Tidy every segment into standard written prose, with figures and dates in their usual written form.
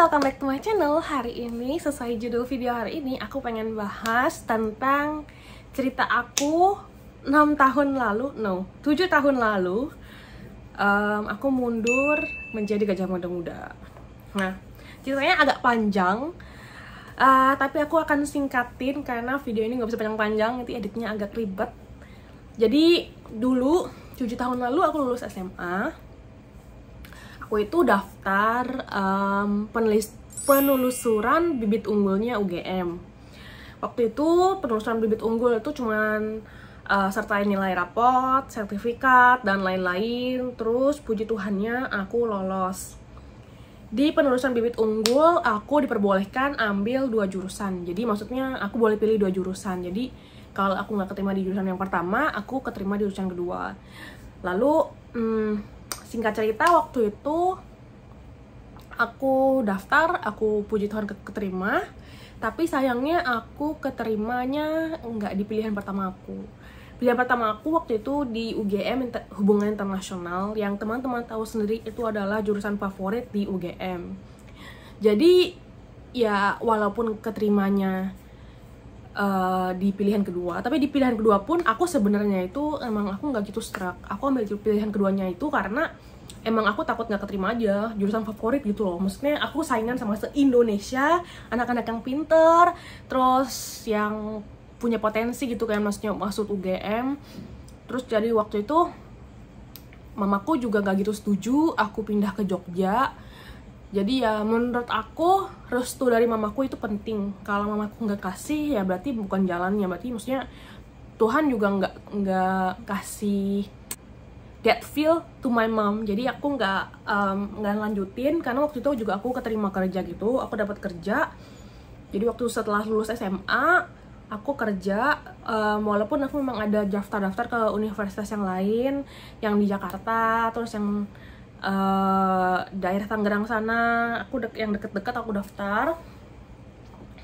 welcome back to my channel. Hari ini, sesuai judul video hari ini, aku pengen bahas tentang cerita aku 6 tahun lalu, 7 tahun lalu. Aku mundur menjadi gajah muda-muda. Nah, ceritanya agak panjang, tapi aku akan singkatin karena video ini nggak bisa panjang-panjang, nanti editnya agak ribet. Jadi, dulu, 7 tahun lalu aku lulus SMA. Aku itu daftar penelusuran bibit unggulnya UGM. Waktu itu penelusuran bibit unggul itu cuman sertai nilai rapot, sertifikat, dan lain-lain. Terus puji Tuhannya aku lolos. Di penelusuran bibit unggul aku diperbolehkan ambil 2 jurusan. Jadi maksudnya aku boleh pilih 2 jurusan. Jadi kalau aku nggak keterima di jurusan yang pertama, aku keterima di jurusan kedua. Lalu singkat cerita, waktu itu aku daftar, aku puji Tuhan keterima, tapi sayangnya aku keterimanya nggak di pilihan pertama aku. Pilihan pertama aku waktu itu di UGM Hubungan Internasional, yang teman-teman tahu sendiri itu adalah jurusan favorit di UGM. Jadi ya walaupun keterimanya di pilihan kedua, tapi di pilihan kedua pun aku sebenarnya itu emang aku nggak gitu struck. Aku ambil pilihan keduanya itu karena emang aku takut nggak keterima aja, jurusan favorit gitu loh. Maksudnya aku saingan sama se-Indonesia, anak-anak yang pinter, terus yang punya potensi gitu kan, maksudnya maksud UGM. Terus jadi waktu itu mamaku juga nggak gitu setuju aku pindah ke Jogja. Jadi ya menurut aku restu dari mamaku itu penting. Kalau mamaku nggak kasih ya berarti bukan jalannya. Berarti maksudnya Tuhan juga nggak kasih that feel to my mom. Jadi aku nggak lanjutin karena waktu itu juga aku keterima kerja gitu. Aku dapat kerja. Jadi waktu setelah lulus SMA aku kerja, walaupun aku memang ada daftar-daftar ke universitas yang lain, yang di Jakarta, terus yang daerah Tangerang sana, yang deket-deket aku daftar,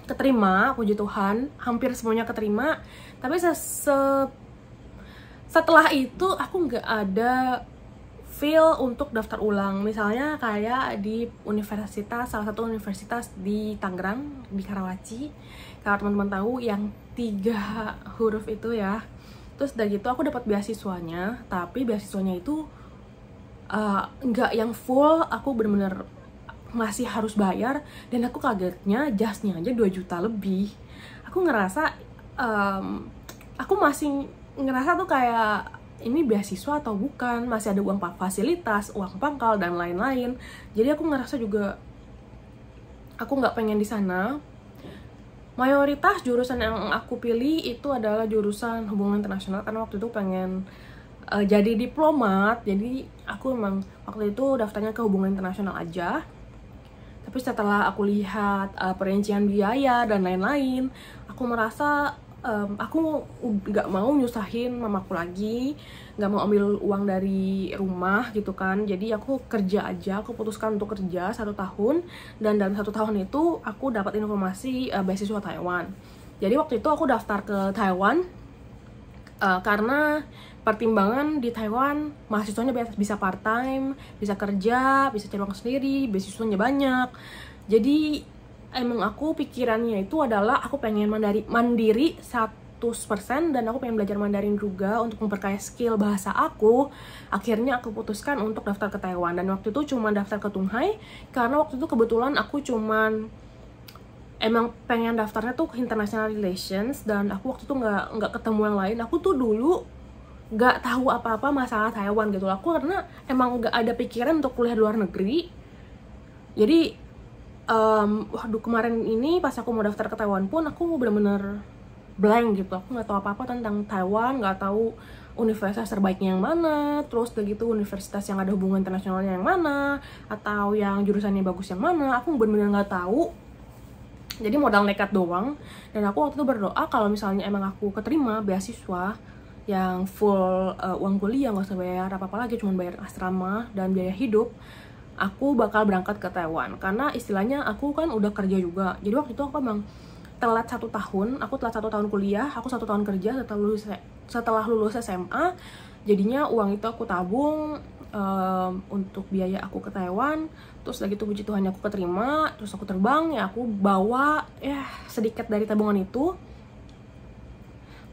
keterima, puji Tuhan, hampir semuanya keterima. Tapi setelah itu aku nggak ada feel untuk daftar ulang. Misalnya kayak di universitas, salah satu universitas di Tangerang, di Karawaci, kalau teman-teman tahu yang 3 huruf itu ya. Terus dari gitu aku dapat beasiswanya, tapi beasiswanya itu nggak yang full, aku bener-bener masih harus bayar. Dan aku kagetnya jasnya aja 2 juta lebih. Aku ngerasa aku masih ngerasa tuh kayak ini beasiswa atau bukan, masih ada uang fasilitas, uang pangkal, dan lain-lain. Jadi aku ngerasa juga aku nggak pengen di sana. Mayoritas jurusan yang aku pilih itu adalah jurusan hubungan internasional karena waktu itu pengen jadi diplomat. Jadi aku emang waktu itu daftarnya ke hubungan internasional aja. Tapi setelah aku lihat perincian biaya dan lain-lain, aku merasa aku nggak mau nyusahin mamaku lagi, nggak mau ambil uang dari rumah gitu kan. Jadi aku kerja aja, aku putuskan untuk kerja 1 tahun. Dan dalam 1 tahun itu aku dapat informasi beasiswa Taiwan. Jadi waktu itu aku daftar ke Taiwan karena pertimbangan di Taiwan mahasiswanya bisa part time, bisa kerja, bisa cari uang sendiri, beasiswanya banyak. Jadi emang aku pikirannya itu adalah aku pengen mandiri 100%, dan aku pengen belajar Mandarin juga untuk memperkaya skill bahasa aku. Akhirnya aku putuskan untuk daftar ke Taiwan, dan waktu itu cuma daftar ke Tunghai karena waktu itu kebetulan aku cuman emang pengen daftarnya tuh ke International Relations, dan aku waktu itu nggak ketemu yang lain. Aku tuh dulu nggak tahu apa-apa masalah Taiwan gitu. Aku karena emang nggak ada pikiran untuk kuliah di luar negeri. Jadi waduh, kemarin ini pas aku mau daftar ke Taiwan pun aku bener-bener blank gitu. Aku nggak tahu apa-apa tentang Taiwan, nggak tahu universitas terbaiknya yang mana, terus udah gitu universitas yang ada hubungan internasionalnya yang mana, atau yang jurusannya bagus yang mana. Aku bener-bener nggak tahu. Jadi modal nekat doang. Dan aku waktu itu berdoa kalau misalnya emang aku keterima beasiswa yang full uang kuliah, nggak usah bayar apa-apa lagi, cuma bayar asrama dan biaya hidup, aku bakal berangkat ke Taiwan. Karena istilahnya aku kan udah kerja juga. Jadi waktu itu aku emang telat 1 tahun. Aku telat 1 tahun kuliah, aku 1 tahun kerja setelah lulus SMA. Jadinya uang itu aku tabung, untuk biaya aku ke Taiwan. Terus lagi tuh puji Tuhan aku keterima, terus aku terbang, ya aku bawa ya sedikit dari tabungan itu.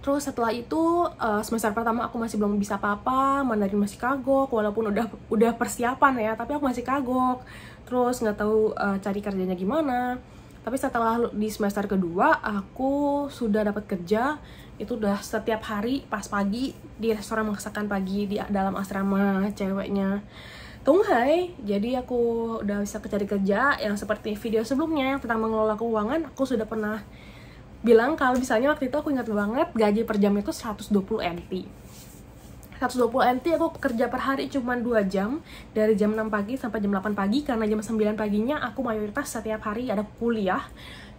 Terus setelah itu semester pertama aku masih belum bisa apa-apa, Mandarin masih kagok, walaupun udah persiapan ya, tapi aku masih kagok. Terus nggak tahu cari kerjanya gimana. Tapi setelah di semester kedua aku sudah dapat kerja. Itu udah setiap hari pas pagi di restoran masakan pagi di dalam asrama ceweknya Tunghai. Jadi aku udah bisa cari kerja yang seperti video sebelumnya yang tentang mengelola keuangan. Aku sudah pernah bilang kalau misalnya waktu itu aku ingat banget gaji per jam itu 120 NT. 120 NT aku kerja per hari cuma 2 jam, dari jam 6 pagi sampai jam 8 pagi, karena jam 9 paginya aku mayoritas setiap hari ada kuliah.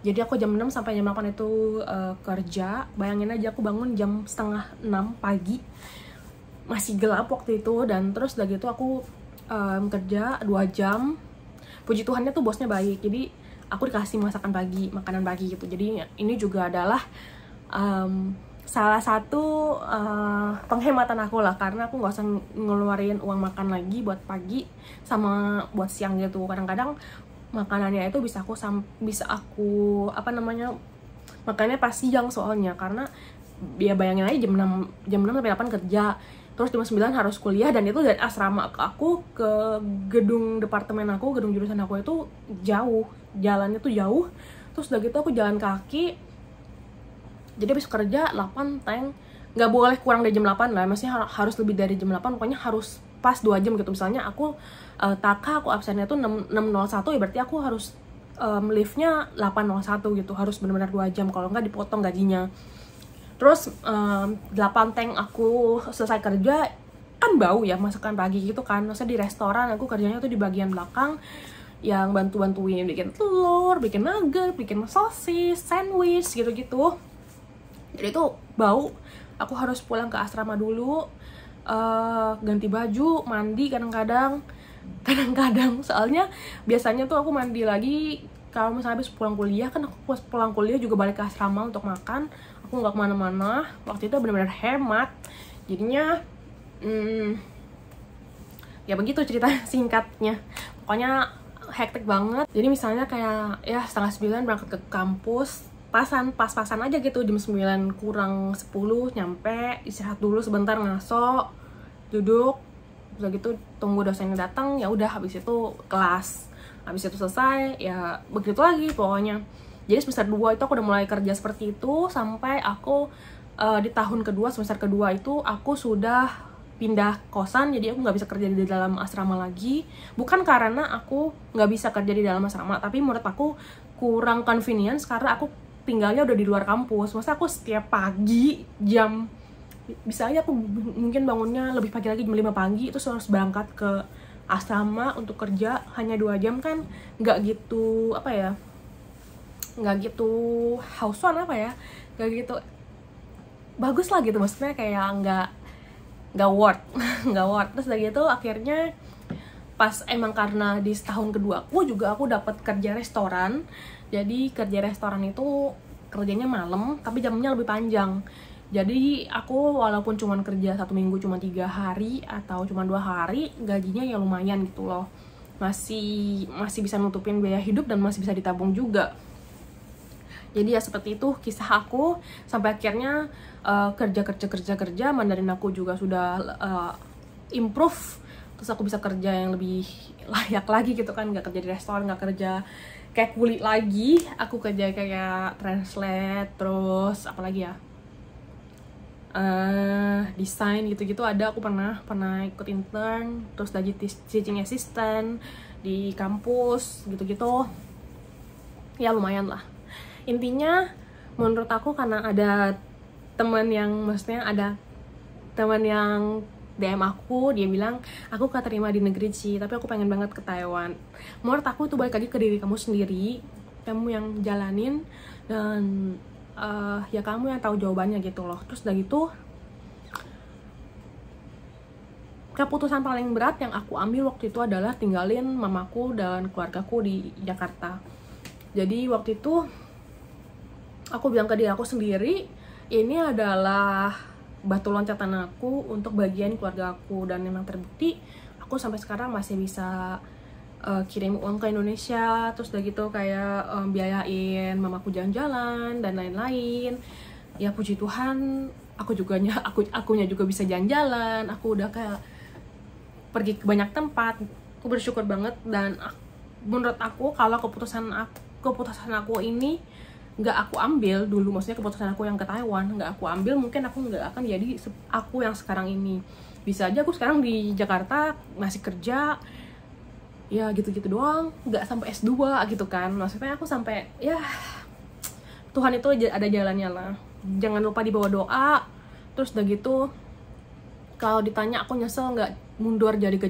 Jadi aku jam 6 sampai jam 8 itu kerja. Bayangin aja aku bangun jam setengah 6 pagi, masih gelap waktu itu, dan terus udah gitu aku kerja 2 jam. Puji Tuhannya tuh bosnya baik, jadi aku dikasih masakan pagi, makanan pagi gitu. Jadi ini juga adalah salah satu penghematan aku lah, karena aku nggak usah ngeluarin uang makan lagi buat pagi sama buat siang gitu. Kadang-kadang makanannya itu bisa aku makannya pas siang soalnya, karena ya bayangin aja jam 6 sampai 8 kerja, terus jam 9 harus kuliah, dan itu dari asrama aku ke gedung departemen aku, gedung jurusan aku itu jauh, jalannya tuh jauh. Terus udah gitu aku jalan kaki. Jadi habis kerja 8 tank, nggak boleh kurang dari jam 8 lah, maksudnya harus lebih dari jam 8, pokoknya harus pas 2 jam gitu. Misalnya aku aku absennya tuh 6.01, ya berarti aku harus liftnya 8.01 gitu, harus benar-benar 2 jam, kalau nggak dipotong gajinya. Terus 8 tank aku selesai kerja, kan bau ya masakan pagi gitu kan, maksudnya di restoran aku kerjanya tuh di bagian belakang, yang bantuin bikin telur, bikin nugget, bikin sosis, sandwich gitu-gitu. Jadi itu bau, aku harus pulang ke asrama dulu, ganti baju, mandi kadang-kadang, soalnya biasanya tuh aku mandi lagi kalau misalnya habis pulang kuliah. Kan aku pas pulang kuliah juga balik ke asrama untuk makan, aku nggak kemana-mana. Waktu itu benar-benar hemat, jadinya ya begitu cerita singkatnya. Pokoknya hektik banget. Jadi misalnya kayak ya setengah 9 berangkat ke kampus, pas-pasan aja gitu, jam 9 kurang 10 nyampe, istirahat dulu sebentar, ngaso, duduk, udah gitu tunggu dosennya datang, ya udah habis itu kelas, habis itu selesai, ya begitu lagi pokoknya. Jadi semester 2 itu aku udah mulai kerja seperti itu, sampai aku di tahun kedua, semester kedua itu aku sudah pindah kosan, jadi aku nggak bisa kerja di dalam asrama lagi. Bukan karena aku nggak bisa kerja di dalam asrama, tapi menurut aku kurang convenience karena aku tinggalnya udah di luar kampus. Masa aku setiap pagi bisa aja aku mungkin bangunnya lebih pagi lagi, jam 5 pagi, terus harus berangkat ke asrama untuk kerja hanya 2 jam, kan nggak gitu nggak gitu hauson nggak gitu bagus lah gitu, maksudnya kayak nggak worth nggak worth. Terus udah gitu akhirnya pas emang karena di tahun kedua aku dapat kerja restoran. Jadi kerja restoran itu kerjanya malam tapi jamnya lebih panjang. Jadi aku walaupun cuma kerja 1 minggu cuma 3 hari atau cuma 2 hari, gajinya ya lumayan gitu loh, masih bisa nutupin biaya hidup dan masih bisa ditabung juga. Jadi ya seperti itu kisah aku sampai akhirnya kerja Mandarin aku juga sudah improve, terus aku bisa kerja yang lebih layak lagi gitu kan, nggak kerja di restoran, nggak kerja kayak kulit lagi, aku kerja kayak translate, terus apalagi ya, desain gitu-gitu ada. Aku pernah ikut intern, terus lagi teaching assistant di kampus gitu-gitu, ya lumayan lah. Intinya menurut aku karena ada teman yang DM aku, dia bilang aku keterima di negeri Ci, tapi aku pengen banget ke Taiwan. Menurut aku itu balik lagi ke diri kamu sendiri, kamu yang jalanin, dan ya kamu yang tahu jawabannya gitu loh. Terus udah gitu, keputusan paling berat yang aku ambil waktu itu adalah tinggalin mamaku dan keluargaku di Jakarta. Jadi waktu itu aku bilang ke diri aku sendiri, ini adalah batu loncatan aku untuk bagian keluarga aku, dan memang terbukti aku sampai sekarang masih bisa kirim uang ke Indonesia, terus udah gitu kayak biayain mamaku jalan-jalan dan lain-lain. Ya puji Tuhan, akunya juga bisa jalan-jalan, aku udah kayak pergi ke banyak tempat. Aku bersyukur banget. Dan menurut aku kalau keputusan aku ini nggak aku ambil dulu, maksudnya keputusan aku yang ke Taiwan nggak aku ambil, mungkin aku nggak akan jadi aku yang sekarang ini. Bisa aja aku sekarang di Jakarta masih kerja ya gitu-gitu doang, nggak sampai S2 gitu kan. Maksudnya aku sampai, ya Tuhan itu ada jalannya lah. Jangan lupa dibawa doa. Terus udah gitu, kalau ditanya aku nyesel nggak mundur jadi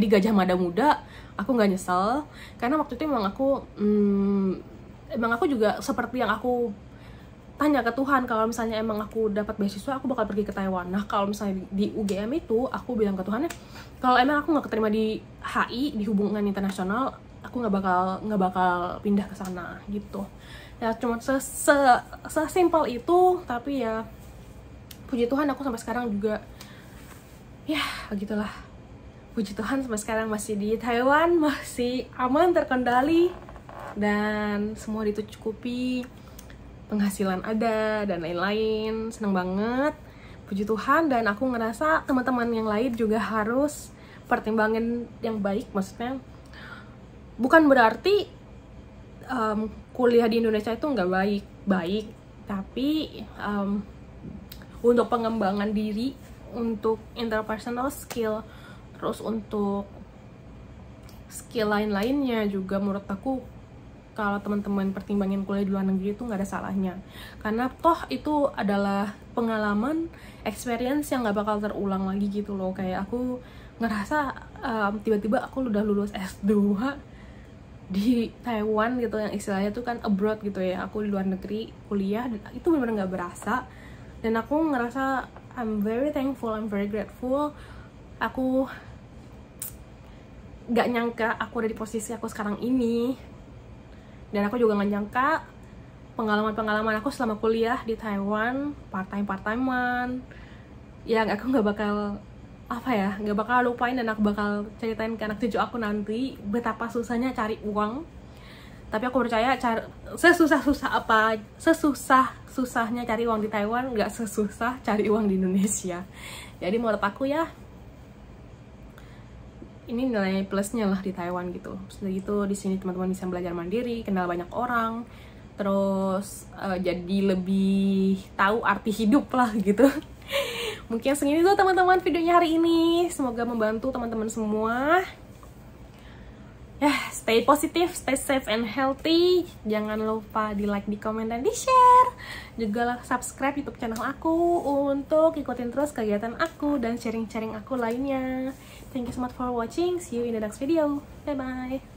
gajah mada muda, aku nggak nyesel. Karena waktu itu emang aku juga seperti yang aku tanya ke Tuhan, kalau misalnya emang aku dapat beasiswa aku bakal pergi ke Taiwan. Nah kalau misalnya di UGM itu aku bilang ke Tuhan, kalau emang aku nggak keterima di HI, di hubungan internasional, aku nggak bakal pindah ke sana gitu. Ya cuma sesimpel itu. Tapi ya puji Tuhan aku sampai sekarang juga ya begitulah. Puji Tuhan sampai sekarang masih di Taiwan, masih aman, terkendali, dan semua dicukupi, penghasilan ada dan lain-lain. Seneng banget, puji Tuhan. Dan aku ngerasa teman-teman yang lain juga harus pertimbangin yang baik. Maksudnya bukan berarti kuliah di Indonesia itu nggak baik, tapi untuk pengembangan diri, untuk interpersonal skill, terus untuk skill lain-lainnya juga, menurut aku kalau teman-teman pertimbangin kuliah di luar negeri itu nggak ada salahnya. Karena toh itu adalah pengalaman, experience yang nggak bakal terulang lagi gitu loh. Kayak aku ngerasa tiba-tiba aku udah lulus S2 di Taiwan gitu, yang istilahnya tuh kan abroad gitu ya, aku di luar negeri kuliah, dan itu benar-benar nggak berasa. Dan aku ngerasa I'm very thankful, I'm very grateful. Aku nggak nyangka aku ada di posisi aku sekarang ini. Dan aku juga nggak nyangka pengalaman aku selama kuliah di Taiwan, part-timean, yang aku nggak bakal lupain. Dan aku bakal ceritain ke anak cucu aku nanti betapa susahnya cari uang. Tapi aku percaya sesusahnya cari uang di Taiwan nggak sesusah cari uang di Indonesia. Jadi menurut aku ya, ini nilai plusnya lah di Taiwan gitu. Setelah gitu di sini teman-teman bisa belajar mandiri, kenal banyak orang, terus jadi lebih tahu arti hidup lah gitu. Mungkin segini tuh teman-teman videonya hari ini. Semoga membantu teman-teman semua. Ya, stay positif, stay safe and healthy. Jangan lupa di like, di komen, dan di share. Juga subscribe YouTube channel aku untuk ikutin terus kegiatan aku dan sharing-sharing aku lainnya. Thank you so much for watching. See you in the next video. Bye bye.